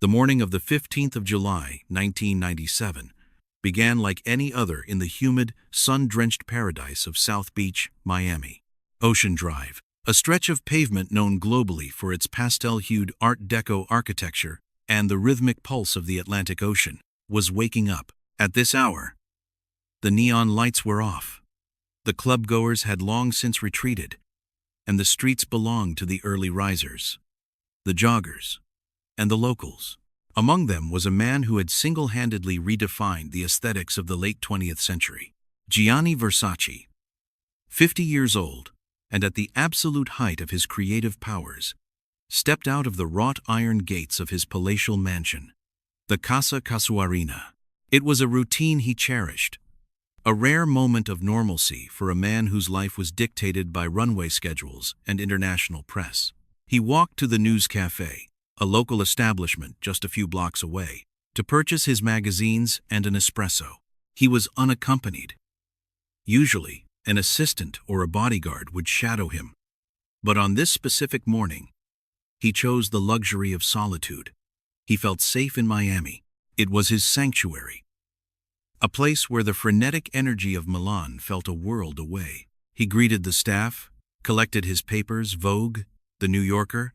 The morning of the 15th of July, 1997, began like any other in the humid, sun-drenched paradise of South Beach, Miami. Ocean Drive, a stretch of pavement known globally for its pastel-hued Art Deco architecture and the rhythmic pulse of the Atlantic Ocean, was waking up. At this hour, the neon lights were off. The club-goers had long since retreated, and the streets belonged to the early risers, the joggers, and the locals. Among them was a man who had single-handedly redefined the aesthetics of the late 20th century. Gianni Versace, 50 years old, and at the absolute height of his creative powers, stepped out of the wrought iron gates of his palatial mansion, the Casa Casuarina. It was a routine he cherished, a rare moment of normalcy for a man whose life was dictated by runway schedules and international press. He walked to the News Cafe, a local establishment just a few blocks away, to purchase his magazines and an espresso. He was unaccompanied. Usually, an assistant or a bodyguard would shadow him, but on this specific morning, he chose the luxury of solitude. He felt safe in Miami. It was his sanctuary, a place where the frenetic energy of Milan felt a world away. He greeted the staff, collected his papers, Vogue, The New Yorker,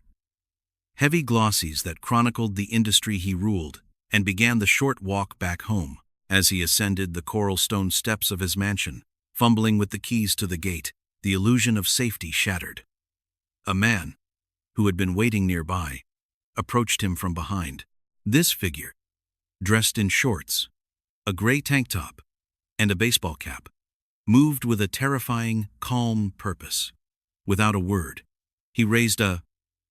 heavy glossies that chronicled the industry he ruled, and began the short walk back home. As he ascended the coral stone steps of his mansion, fumbling with the keys to the gate, the illusion of safety shattered. A man, who had been waiting nearby, approached him from behind. This figure, dressed in shorts, a gray tank top, and a baseball cap, moved with a terrifying, calm purpose. Without a word, he raised a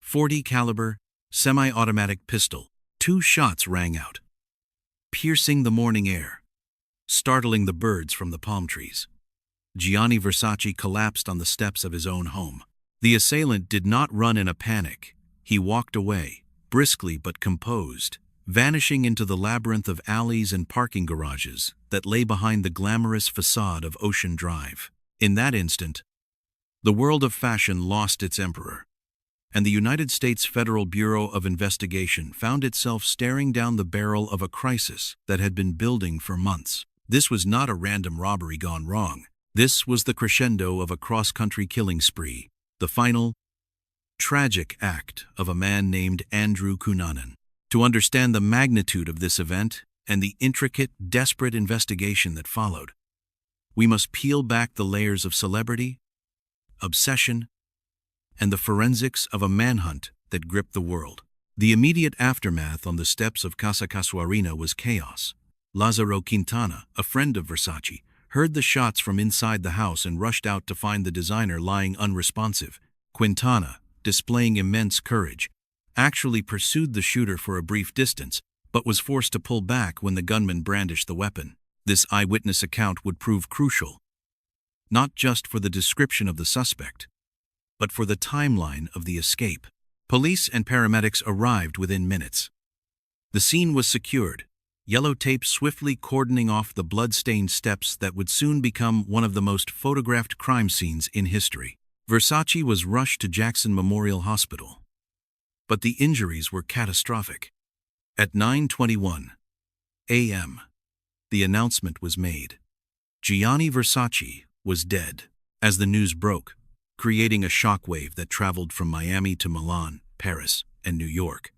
.40 caliber semi-automatic pistol. 2 shots rang out, piercing the morning air, startling the birds from the palm trees. Gianni Versace collapsed on the steps of his own home. The assailant did not run in a panic. He walked away, briskly but composed, vanishing into the labyrinth of alleys and parking garages that lay behind the glamorous facade of Ocean Drive. In that instant, the world of fashion lost its emperor, and the United States Federal Bureau of Investigation found itself staring down the barrel of a crisis that had been building for months. This was not a random robbery gone wrong. This was the crescendo of a cross-country killing spree, the final, tragic act of a man named Andrew Cunanan. To understand the magnitude of this event and the intricate, desperate investigation that followed, we must peel back the layers of celebrity, obsession, and the forensics of a manhunt that gripped the world. The immediate aftermath on the steps of Casa Casuarina was chaos. Lázaro Quintana, a friend of Versace, heard the shots from inside the house and rushed out to find the designer lying unresponsive. Quintana, displaying immense courage, actually pursued the shooter for a brief distance, but was forced to pull back when the gunman brandished the weapon. This eyewitness account would prove crucial, not just for the description of the suspect, but for the timeline of the escape. Police and paramedics arrived within minutes. The scene was secured, yellow tape swiftly cordoning off the blood-stained steps that would soon become one of the most photographed crime scenes in history. Versace was rushed to Jackson Memorial Hospital, but the injuries were catastrophic. At 9:21 a.m., the announcement was made. Gianni Versace was dead. As the news broke, creating a shockwave that traveled from Miami to Milan, Paris, and New York,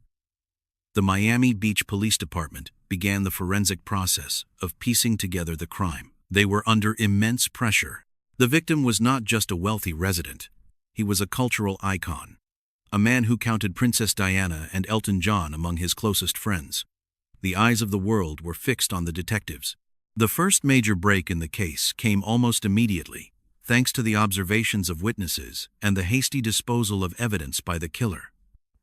the Miami Beach Police Department began the forensic process of piecing together the crime. They were under immense pressure. The victim was not just a wealthy resident. He was a cultural icon, a man who counted Princess Diana and Elton John among his closest friends. The eyes of the world were fixed on the detectives. The first major break in the case came almost immediately, thanks to the observations of witnesses and the hasty disposal of evidence by the killer.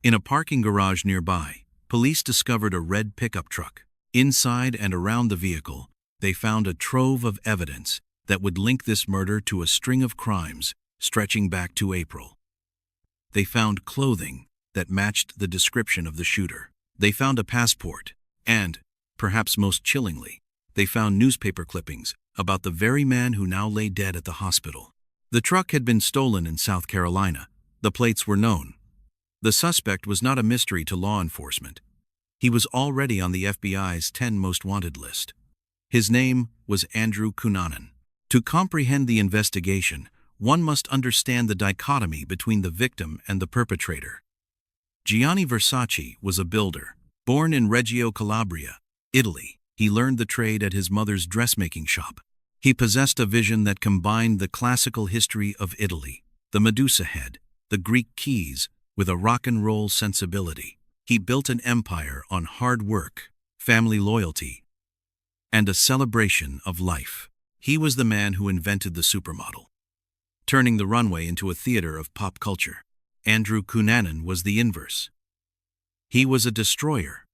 In a parking garage nearby, police discovered a red pickup truck. Inside and around the vehicle, they found a trove of evidence that would link this murder to a string of crimes stretching back to April. They found clothing that matched the description of the shooter. They found a passport, and, perhaps most chillingly, they found newspaper clippings about the very man who now lay dead at the hospital. The truck had been stolen in South Carolina. The plates were known. The suspect was not a mystery to law enforcement. He was already on the FBI's 10 most wanted list. His name was Andrew Cunanan. To comprehend the investigation, one must understand the dichotomy between the victim and the perpetrator. Gianni Versace was a builder. Born in Reggio Calabria, Italy, he learned the trade at his mother's dressmaking shop. He possessed a vision that combined the classical history of Italy, the Medusa head, the Greek keys, with a rock and roll sensibility. He built an empire on hard work, family loyalty, and a celebration of life. He was the man who invented the supermodel, turning the runway into a theater of pop culture. Andrew Cunanan was the inverse. He was a destroyer,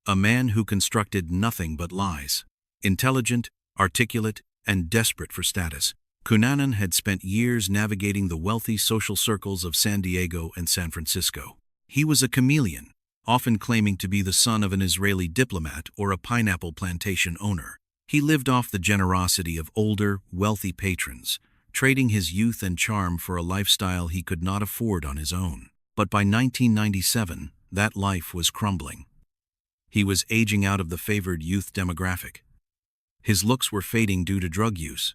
a man who constructed nothing but lies. Intelligent, articulate, and desperate for status, Cunanan had spent years navigating the wealthy social circles of San Diego and San Francisco. He was a chameleon, often claiming to be the son of an Israeli diplomat or a pineapple plantation owner. He lived off the generosity of older, wealthy patrons, trading his youth and charm for a lifestyle he could not afford on his own. But by 1997, that life was crumbling. He was aging out of the favored youth demographic. His looks were fading due to drug use,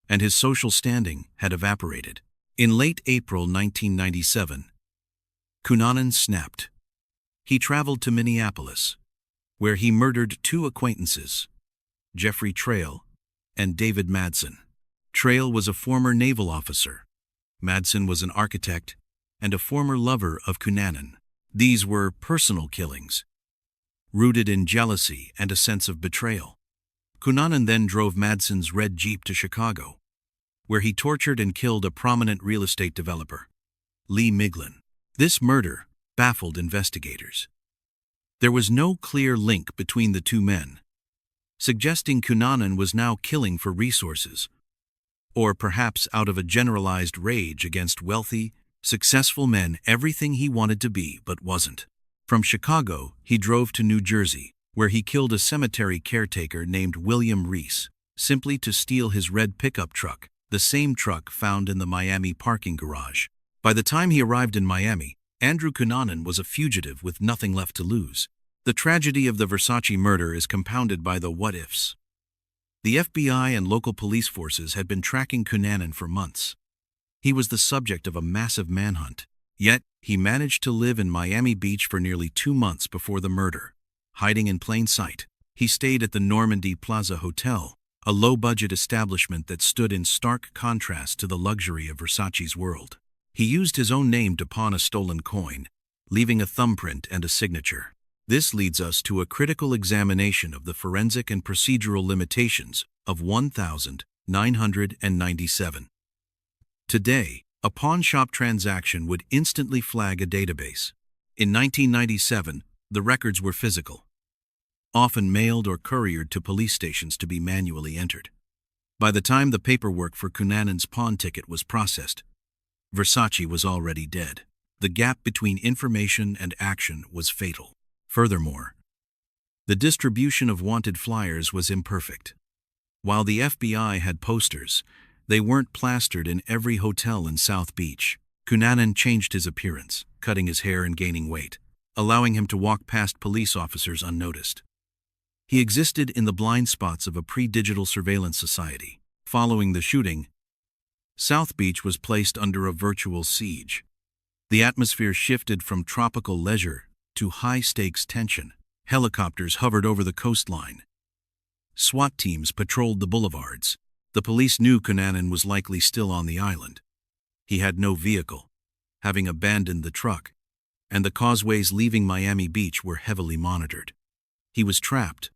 and his social standing had evaporated. In late April 1997, Cunanan snapped. He traveled to Minneapolis, where he murdered two acquaintances, Jeffrey Trail and David Madsen. Trail was a former naval officer. Madsen was an architect and a former lover of Cunanan. These were personal killings, rooted in jealousy and a sense of betrayal. Cunanan then drove Madsen's red Jeep to Chicago, where he tortured and killed a prominent real estate developer, Lee Miglin. This murder baffled investigators. There was no clear link between the two men, suggesting Cunanan was now killing for resources, or perhaps out of a generalized rage against wealthy, successful men, everything he wanted to be but wasn't. From Chicago, he drove to New Jersey, where he killed a cemetery caretaker named William Reese, simply to steal his red pickup truck, the same truck found in the Miami parking garage. By the time he arrived in Miami, Andrew Cunanan was a fugitive with nothing left to lose. The tragedy of the Versace murder is compounded by the what-ifs. The FBI and local police forces had been tracking Cunanan for months. He was the subject of a massive manhunt. Yet, he managed to live in Miami Beach for nearly 2 months before the murder. Hiding in plain sight, he stayed at the Normandy Plaza Hotel, a low-budget establishment that stood in stark contrast to the luxury of Versace's world. He used his own name to pawn a stolen coin, leaving a thumbprint and a signature. This leads us to a critical examination of the forensic and procedural limitations of 1997. Today, a pawn shop transaction would instantly flag a database. In 1997, the records were physical, often mailed or couriered to police stations to be manually entered. By the time the paperwork for Cunanan's pawn ticket was processed, Versace was already dead. The gap between information and action was fatal. Furthermore, the distribution of wanted flyers was imperfect. While the FBI had posters, they weren't plastered in every hotel in South Beach. Cunanan changed his appearance, cutting his hair and gaining weight, allowing him to walk past police officers unnoticed. He existed in the blind spots of a pre-digital surveillance society. Following the shooting, South Beach was placed under a virtual siege. The atmosphere shifted from tropical leisure to high-stakes tension. Helicopters hovered over the coastline. SWAT teams patrolled the boulevards. The police knew Cunanan was likely still on the island. He had no vehicle, having abandoned the truck, and the causeways leaving Miami Beach were heavily monitored. He was trapped,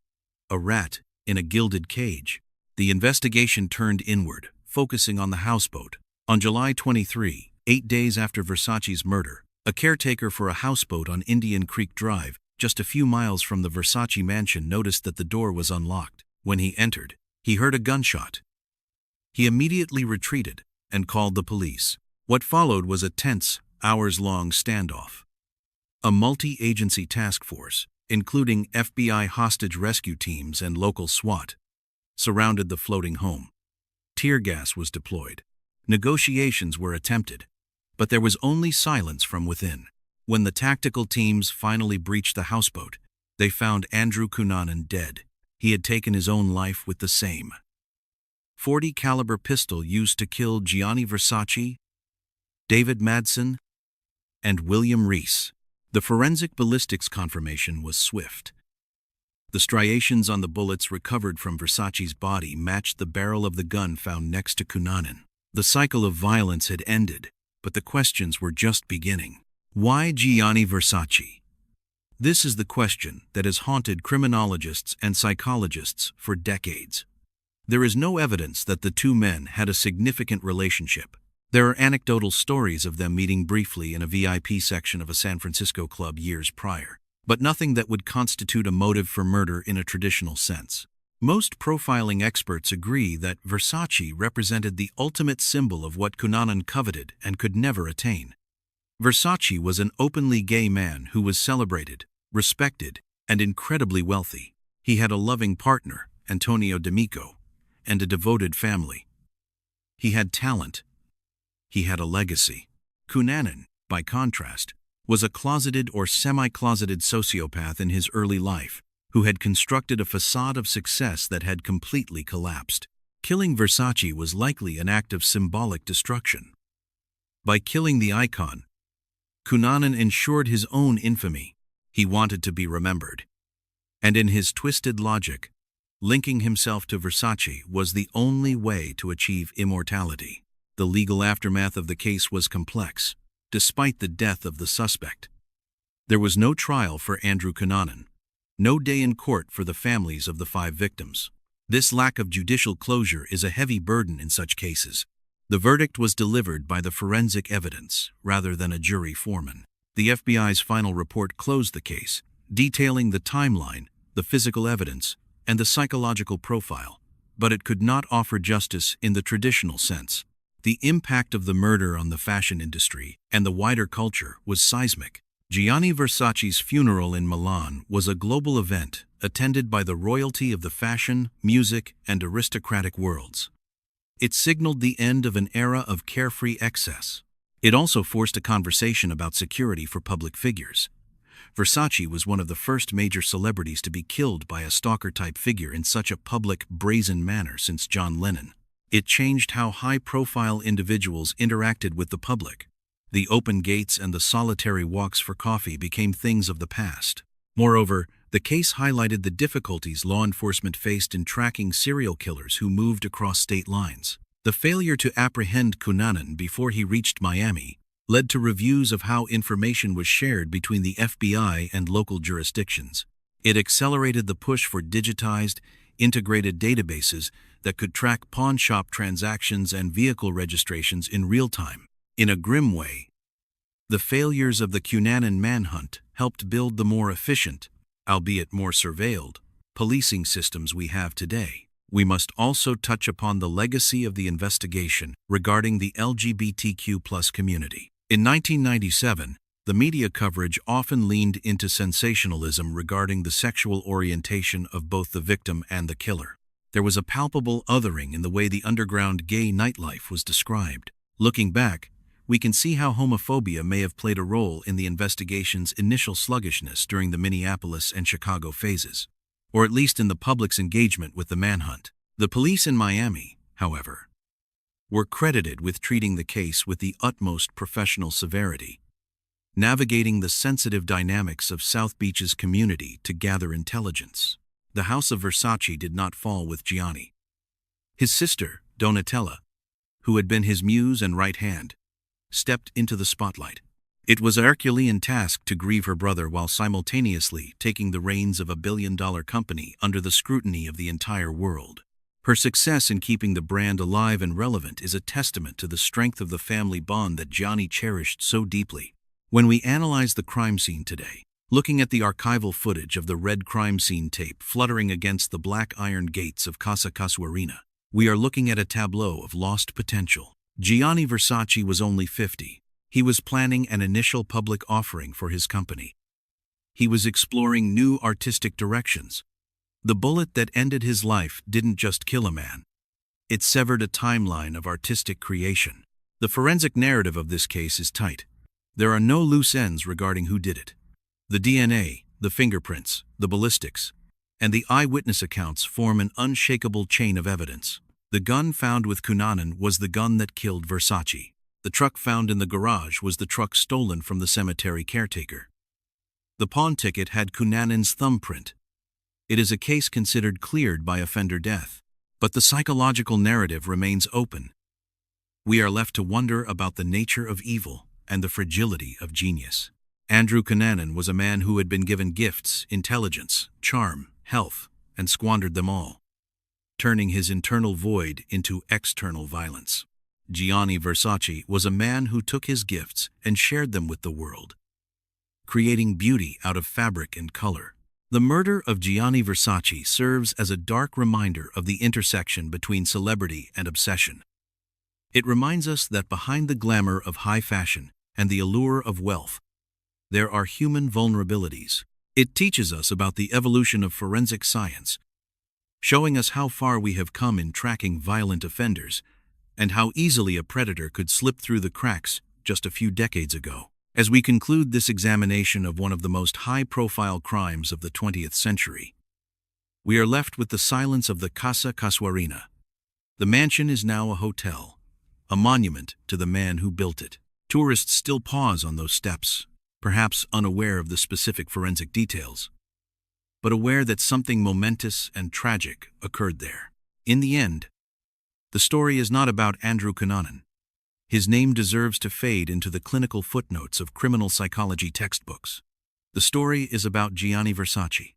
a rat in a gilded cage. The investigation turned inward, focusing on the houseboat. On July 23, 8 days after Versace's murder, a caretaker for a houseboat on Indian Creek Drive, just a few miles from the Versace mansion, noticed that the door was unlocked. When he entered, he heard a gunshot. He immediately retreated and called the police. What followed was a tense, hours-long standoff. A multi-agency task force, including FBI hostage rescue teams and local SWAT, surrounded the floating home. Tear gas was deployed. Negotiations were attempted, but there was only silence from within. When the tactical teams finally breached the houseboat, They found Andrew Cunanan dead. He had taken his own life with the same .40 caliber pistol used to kill Gianni Versace, David Madsen, and William Reese. The forensic ballistics confirmation was swift. The striations on the bullets recovered from Versace's body matched the barrel of the gun found next to Cunanan. The cycle of violence had ended, but the questions were just beginning. Why Gianni Versace? This is the question that has haunted criminologists and psychologists for decades. There is no evidence that the two men had a significant relationship. There are anecdotal stories of them meeting briefly in a VIP section of a San Francisco club years prior, but nothing that would constitute a motive for murder in a traditional sense. Most profiling experts agree that Versace represented the ultimate symbol of what Cunanan coveted and could never attain. Versace was an openly gay man who was celebrated, respected, and incredibly wealthy. He had a loving partner, Antonio D'Amico, and a devoted family. He had talent. He had a legacy. Cunanan, by contrast, was a closeted or semi-closeted sociopath in his early life, who had constructed a facade of success that had completely collapsed. Killing Versace was likely an act of symbolic destruction. By killing the icon, Cunanan ensured his own infamy. He wanted to be remembered. And in his twisted logic, linking himself to Versace was the only way to achieve immortality. The legal aftermath of the case was complex, despite the death of the suspect. There was no trial for Andrew Cunanan, no day in court for the families of the 5 victims. This lack of judicial closure is a heavy burden in such cases. The verdict was delivered by the forensic evidence rather than a jury foreman. The FBI's final report closed the case, detailing the timeline, the physical evidence, and the psychological profile, but it could not offer justice in the traditional sense. The impact of the murder on the fashion industry and the wider culture was seismic. Gianni Versace's funeral in Milan was a global event attended by the royalty of the fashion, music, and aristocratic worlds. It signaled the end of an era of carefree excess. It also forced a conversation about security for public figures. Versace was one of the first major celebrities to be killed by a stalker-type figure in such a public, brazen manner since John Lennon. It changed how high-profile individuals interacted with the public. The open gates and the solitary walks for coffee became things of the past. Moreover, the case highlighted the difficulties law enforcement faced in tracking serial killers who moved across state lines. The failure to apprehend Cunanan before he reached Miami led to reviews of how information was shared between the FBI and local jurisdictions. It accelerated the push for digitized, integrated databases that could track pawn shop transactions and vehicle registrations in real time. In a grim way, the failures of the Cunanan manhunt helped build the more efficient, albeit more surveilled, policing systems we have today. We must also touch upon the legacy of the investigation regarding the LGBTQ+ community. In 1997, the media coverage often leaned into sensationalism regarding the sexual orientation of both the victim and the killer. There was a palpable othering in the way the underground gay nightlife was described. Looking back, we can see how homophobia may have played a role in the investigation's initial sluggishness during the Minneapolis and Chicago phases, or at least in the public's engagement with the manhunt. The police in Miami, however, were credited with treating the case with the utmost professional severity, navigating the sensitive dynamics of South Beach's community to gather intelligence. The House of Versace did not fall with Gianni. His sister, Donatella, who had been his muse and right hand, stepped into the spotlight. It was a Herculean task to grieve her brother while simultaneously taking the reins of a billion-dollar company under the scrutiny of the entire world. Her success in keeping the brand alive and relevant is a testament to the strength of the family bond that Gianni cherished so deeply. When we analyze the crime scene today, looking at the archival footage of the red crime scene tape fluttering against the black iron gates of Casa Casuarina, we are looking at a tableau of lost potential. Gianni Versace was only 50. He was planning an initial public offering for his company. He was exploring new artistic directions. The bullet that ended his life didn't just kill a man. It severed a timeline of artistic creation. The forensic narrative of this case is tight. There are no loose ends regarding who did it. The DNA, the fingerprints, the ballistics, and the eyewitness accounts form an unshakable chain of evidence. The gun found with Cunanan was the gun that killed Versace. The truck found in the garage was the truck stolen from the cemetery caretaker. The pawn ticket had Cunanan's thumbprint. It is a case considered cleared by offender death. But the psychological narrative remains open. We are left to wonder about the nature of evil and the fragility of genius. Andrew Cunanan was a man who had been given gifts, intelligence, charm, health, and squandered them all, turning his internal void into external violence. Gianni Versace was a man who took his gifts and shared them with the world, creating beauty out of fabric and color. The murder of Gianni Versace serves as a dark reminder of the intersection between celebrity and obsession. It reminds us that behind the glamour of high fashion and the allure of wealth, there are human vulnerabilities. It teaches us about the evolution of forensic science, showing us how far we have come in tracking violent offenders and how easily a predator could slip through the cracks just a few decades ago. As we conclude this examination of one of the most high-profile crimes of the 20th century, we are left with the silence of the Casa Casuarina. The mansion is now a hotel, a monument to the man who built it. Tourists still pause on those steps, perhaps unaware of the specific forensic details, but aware that something momentous and tragic occurred there. In the end, the story is not about Andrew Cunanan. His name deserves to fade into the clinical footnotes of criminal psychology textbooks. The story is about Gianni Versace.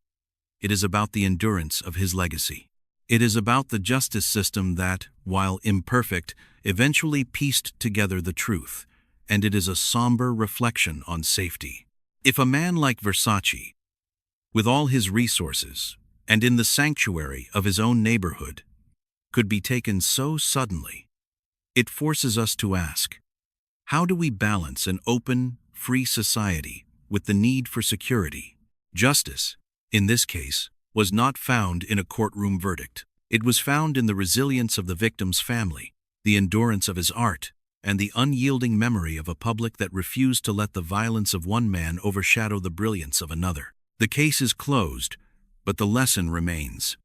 It is about the endurance of his legacy. It is about the justice system that, while imperfect, eventually pieced together the truth, and it is a somber reflection on safety. If a man like Versace, with all his resources, and in the sanctuary of his own neighborhood, could be taken so suddenly, it forces us to ask, how do we balance an open, free society with the need for security? Justice, in this case, was not found in a courtroom verdict. It was found in the resilience of the victim's family, the endurance of his art, and the unyielding memory of a public that refused to let the violence of one man overshadow the brilliance of another. The case is closed, but the lesson remains.